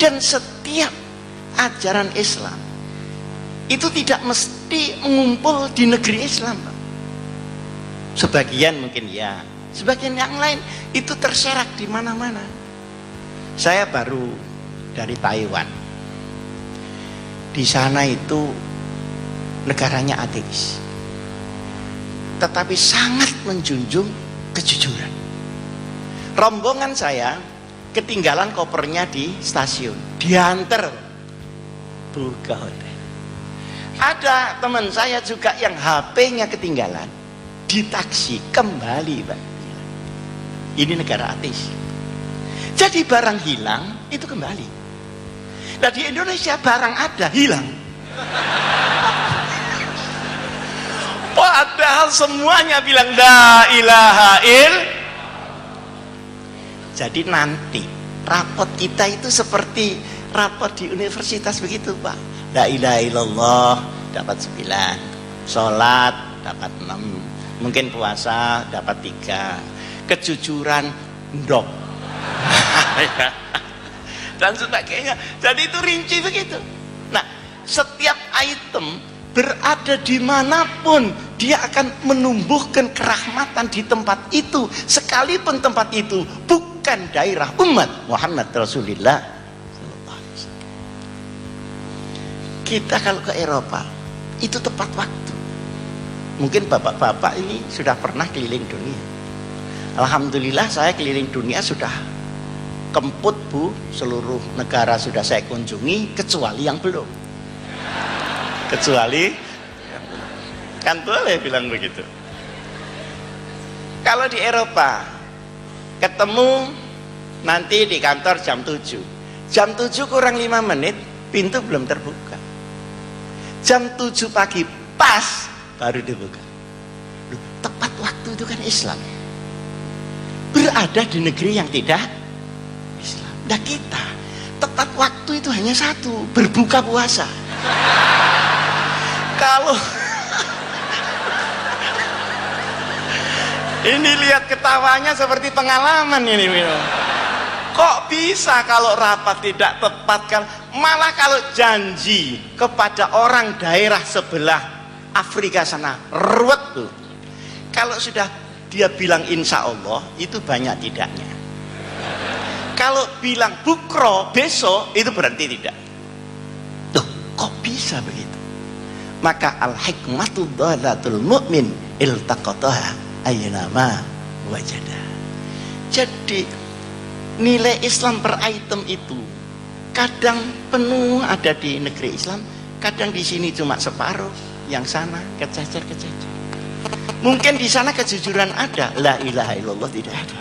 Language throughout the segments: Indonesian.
Dan setiap ajaran Islam itu tidak mesti mengumpul di negeri Islam, Pak. Sebagian mungkin ya, sebagian yang lain itu terserak di mana-mana. Saya baru dari Taiwan. Di sana itu negaranya ateis, tetapi sangat menjunjung kejujuran. Rombongan saya ketinggalan kopernya di stasiun, diantar buka hotel. Ada teman saya juga yang HP-nya ketinggalan, di taksi kembali, Pak. Ini negara ateis. Jadi barang hilang itu kembali. Nah di Indonesia barang ada hilang. Padahal semuanya bilang la ilaha illallah. Jadi nanti rapot kita itu seperti rapot di universitas begitu, Pak. La ilaha illallah dapat 9, sholat dapat 6, mungkin puasa dapat 3, kejujuran ndok dan sebagainya. Jadi itu rinci begitu. Nah, setiap item berada dimanapun dia akan menumbuhkan kerahmatan di tempat itu, sekalipun tempat itu bukan daerah umat Muhammad Rasulullah. Kita kalau ke Eropa itu tepat waktu. Mungkin bapak-bapak ini sudah pernah keliling dunia. Alhamdulillah saya keliling dunia sudah kemput, Bu. Seluruh negara sudah saya kunjungi kecuali yang belum. Kecuali kan boleh bilang begitu. Kalau di Eropa ketemu nanti di kantor jam 7, jam 7 kurang 5 menit pintu belum terbuka, jam 7 pagi pas baru dibuka. Loh, tepat waktu itu kan Islam. Berada di negeri yang tidak Islam. Nah kita tepat waktu itu hanya satu, berbuka puasa. Kalau ini lihat ketawanya seperti pengalaman ini, kok bisa kalau rapat tidak tepat, kan malah kalau janji kepada orang daerah sebelah Afrika sana ruwet tuh. Kalau sudah dia bilang insya Allah itu banyak tidaknya. Kalau bilang bukro besok itu berarti tidak. Tuh kok bisa begitu? Maka al-hikmatu dhalatul mu'min iltaqataha ayyama wajada. Jadi nilai Islam per item itu kadang penuh ada di negeri Islam, kadang di sini cuma separuh, yang sana kececer-kececer. Mungkin di sana kejujuran ada, la ilaha illallah tidak ada.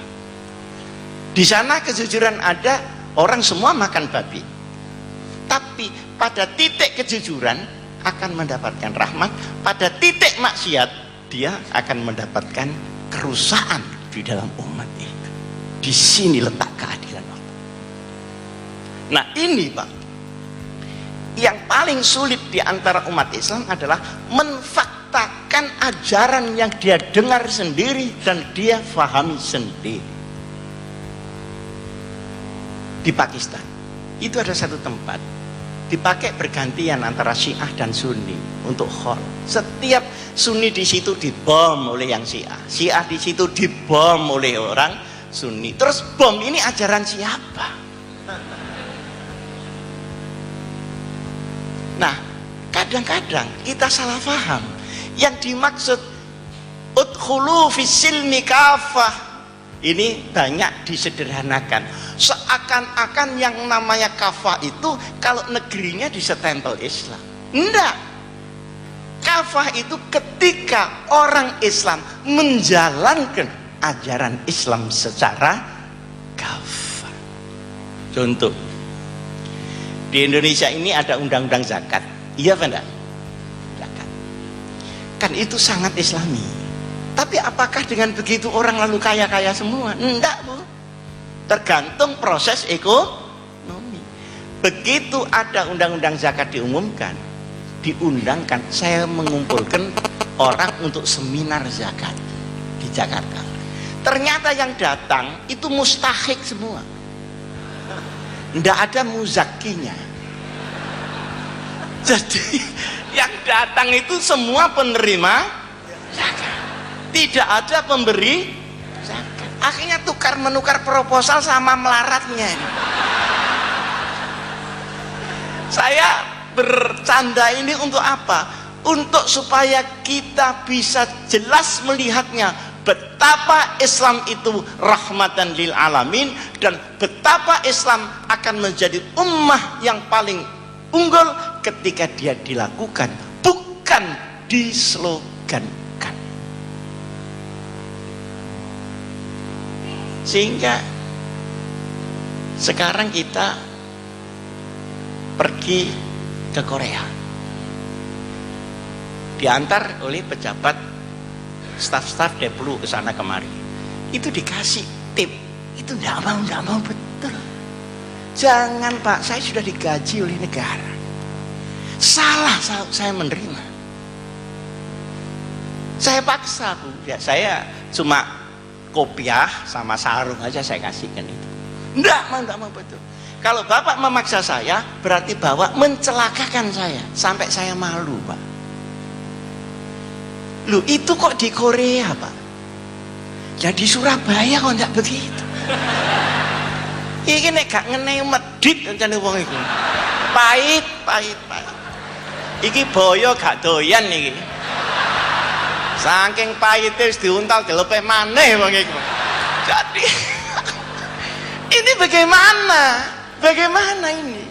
Di sana kejujuran ada, orang semua makan babi. Tapi pada titik kejujuran akan mendapatkan rahmat, pada titik maksiat dia akan mendapatkan kerusakan di dalam umat itu. Di sini letak keadilan Allah. Nah ini Pak, yang paling sulit di antara umat Islam adalah menfaktakan ajaran yang dia dengar sendiri dan dia fahami sendiri. Di Pakistan itu ada satu tempat dipakai bergantian antara Syiah dan Sunni untuk khol. Setiap Sunni di situ dibom oleh yang Syiah, Syiah di situ dibom oleh orang Sunni. Terus bom ini ajaran siapa? Nah, kadang-kadang kita salah paham. Yang dimaksud udkhulu fis-silmi kafah ini banyak disederhanakan. Seakan-akan yang namanya kafah itu kalau negerinya disetempel Islam. Enggak. Kafah itu ketika orang Islam menjalankan ajaran Islam secara kafah. Contoh, di Indonesia ini ada undang-undang zakat. Iya apa enggak? Zakat. Kan itu sangat Islami. Tapi apakah dengan begitu orang lalu kaya-kaya semua? Enggak, Bu. Tergantung proses ekonomi. Begitu ada undang-undang zakat diumumkan, diundangkan, saya mengumpulkan orang untuk seminar zakat di Jakarta. Ternyata yang datang itu mustahik semua. ndak ada muzakinya. Jadi yang datang itu semua penerima zakat, tidak ada pemberi zakat. Akhirnya tukar menukar proposal sama melaratnya. Saya bercanda ini untuk apa? Untuk supaya kita bisa jelas melihatnya betapa Islam itu rahmatan lil alamin, dan betapa Islam akan menjadi ummah yang paling unggul ketika dia dilakukan, bukan dislogankan. Sehingga sekarang kita pergi ke Korea, diantar oleh pejabat, staf-staf Deplu ke sana kemari, itu dikasih tip, itu enggak mau betul. Jangan Pak, saya sudah digaji oleh negara. Salah saya menerima. Saya paksa Bu, ya saya cuma kopiah sama sarung aja saya kasihkan itu. Enggak mau betul. Kalau Bapak memaksa saya, berarti Bapak mencelakakan saya sampai saya malu Pak. Loh itu kok di Korea Pak, ya di Surabaya kok enggak begitu. Iki nek gak ngenei medit kancane wong iku. Pahit. Iki boyo gak doyan iki. Saking pahite wis diuntal dilepeh maneh wong iku. Jadi ini bagaimana? Bagaimana ini?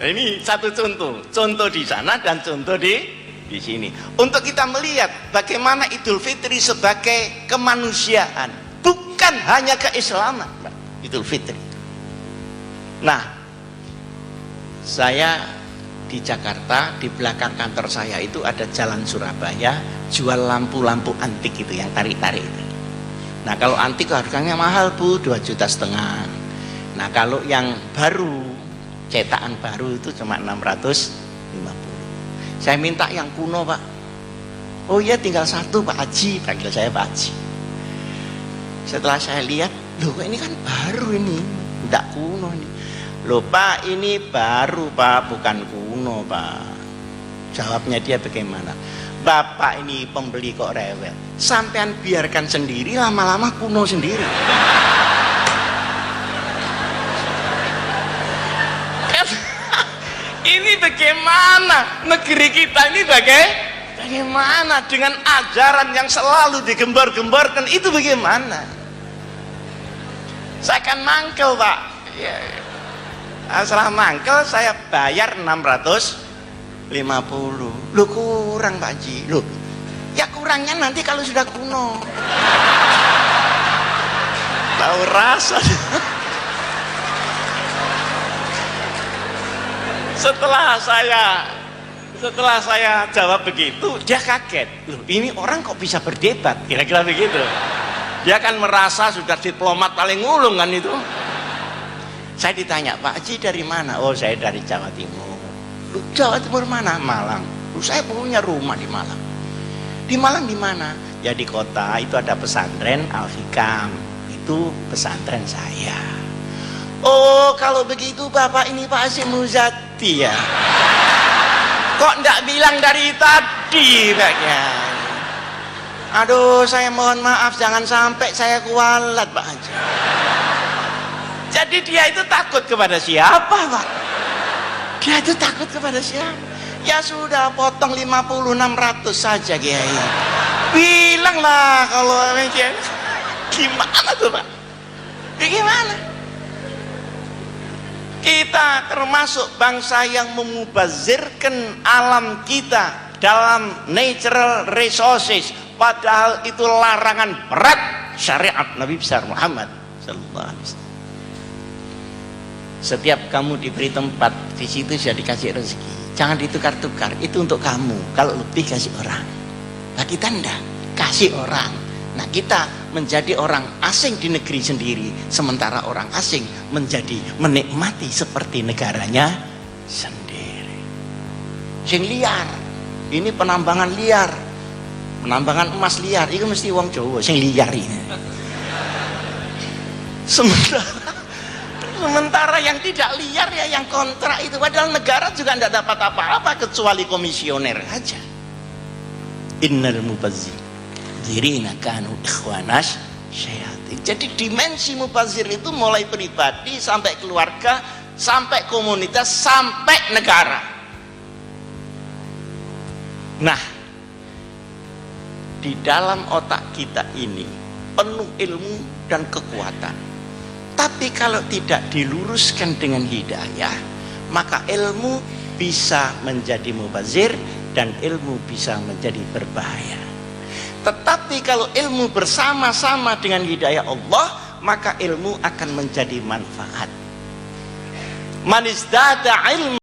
Ini satu contoh di sana dan contoh di sini. Untuk kita melihat bagaimana Idul Fitri sebagai kemanusiaan, bukan hanya keislaman, Idul Fitri. Nah, saya di Jakarta, di belakang kantor saya itu ada Jalan Surabaya, jual lampu-lampu antik itu yang tarik-tarik itu. Nah, kalau antik harganya mahal Bu, 2,5 juta. Nah, kalau yang baru, cetakan baru itu cuma 650. Saya minta yang kuno Pak. Oh iya, tinggal satu Pak Haji, panggil saya Pak Haji. Setelah saya lihat, loh ini kan baru ini, tidak kuno ini. Loh Pak, ini baru Pak, bukan kuno Pak. Jawabnya dia bagaimana? Bapak ini pembeli kok rewel, sampean biarkan sendiri, lama-lama kuno sendiri. Ini bagaimana negeri kita ini bagaimana dengan ajaran yang selalu digembar-gemborkan itu bagaimana? Saya akan mangkel Pak ya. Setelah mangkel saya bayar 650. Loh kurang Pak Haji. Loh ya kurangnya nanti kalau sudah kuno. Tahu rasa. Setelah saya jawab begitu, dia kaget. Loh, ini orang kok bisa berdebat? Kira-kira begitu. Dia kan merasa sudah diplomat paling ulung kan itu. Saya ditanya, Pak Haji dari mana? Oh, saya dari Jawa Timur. Loh, Jawa Timur mana? Malang. Loh, saya punya rumah di Malang. Di Malang di mana? Ya di kota itu ada pesantren Al-Hikam. Itu pesantren saya. Oh, kalau begitu Bapak ini Pak Hasyim Muzati ya. Kok enggak bilang dari tadi Pak Kiai? Aduh, saya mohon maaf, jangan sampai saya kualat Pak Haji. Jadi dia itu takut kepada siapa Pak? Dia itu takut kepada siapa? Ya sudah, potong 50-600 saja Kiai. Bilanglah kalau Kiai. Gimana tuh Pak? Gimana? Kita termasuk bangsa yang memubazirkan alam kita dalam natural resources, padahal itu larangan berat syariat Nabi besar Muhammad sallallahu alaihi wasallam. Setiap kamu diberi tempat, di situ sudah dikasih rezeki. Jangan ditukar-tukar, itu untuk kamu. Kalau lebih kasih orang. Nah kita enggak, kasih orang. Nah kita menjadi orang asing di negeri sendiri, sementara orang asing menikmati seperti negaranya sendiri. Sing liar, ini penambangan liar, penambangan emas liar, itu mesti wong Jawa sing liar ini. Sementara yang tidak liar ya yang kontrak itu, padahal negara juga tidak dapat apa-apa kecuali komisioner aja. Innal mubazzirina kanu ikhwanas syayatin. Jadi dimensi mubazir itu mulai pribadi sampai keluarga, sampai komunitas, sampai negara. Nah, di dalam otak kita ini penuh ilmu dan kekuatan, tapi kalau tidak diluruskan dengan hidayah, maka ilmu bisa menjadi mubazir dan ilmu bisa menjadi berbahaya. Tetapi kalau ilmu bersama-sama dengan hidayah Allah, maka ilmu akan menjadi manfaat. Man izdada ilmu